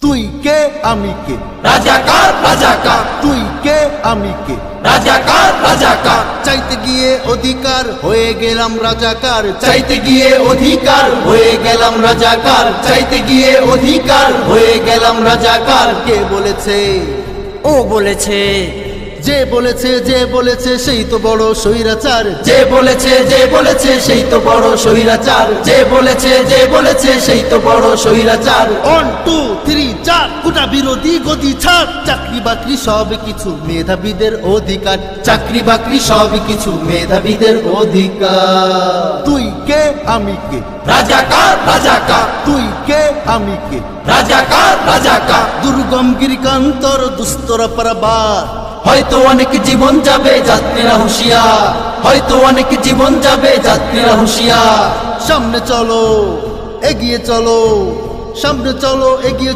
তুই কে আমি কে, রাজাকার রাজাকার, তুই কে আমি কে, রাজাকার রাজাকার, চাইতে গিয়ে অধিকার হয়ে গেলাম রাজাকার, চাইতে গিয়ে অধিকার হয়ে গেলাম রাজাকার, চাইতে গিয়ে অধিকার হয়ে গেলাম রাজাকার। কে বলেছে, ও বলেছে, যে বলেছে, যে বলেছে সেই তো বড় স্বৈরাচার, যে বলেছে, যে বলেছে সেই তো বড় স্বৈরাচার, যে বলেছে, যে বলেছে সেই তো বড় স্বৈরাচার। 1 2 3 4 কোটা বিরোধী গদি ছাড়, চাকরি বাকরি সব কিছু মেধাবীদের অধিকার, চাকরি বাকরি সব কিছু মেধাবীদের অধিকার। তুই কে আমি কে, রাজাকার রাজাকার, তুই কে আমি কে, রাজাকার রাজাকার, দুর্গম গিরিকান্তর দুস্তর পারাবার, হয়তো অনেক জীবন যাবে যাত্রীরা হুঁশিয়ার, হয়তো অনেক জীবন যাবে যাত্রীরা হুঁশিয়ার। সামনে চলো এগিয়ে চলো, সামনে চলো এগিয়ে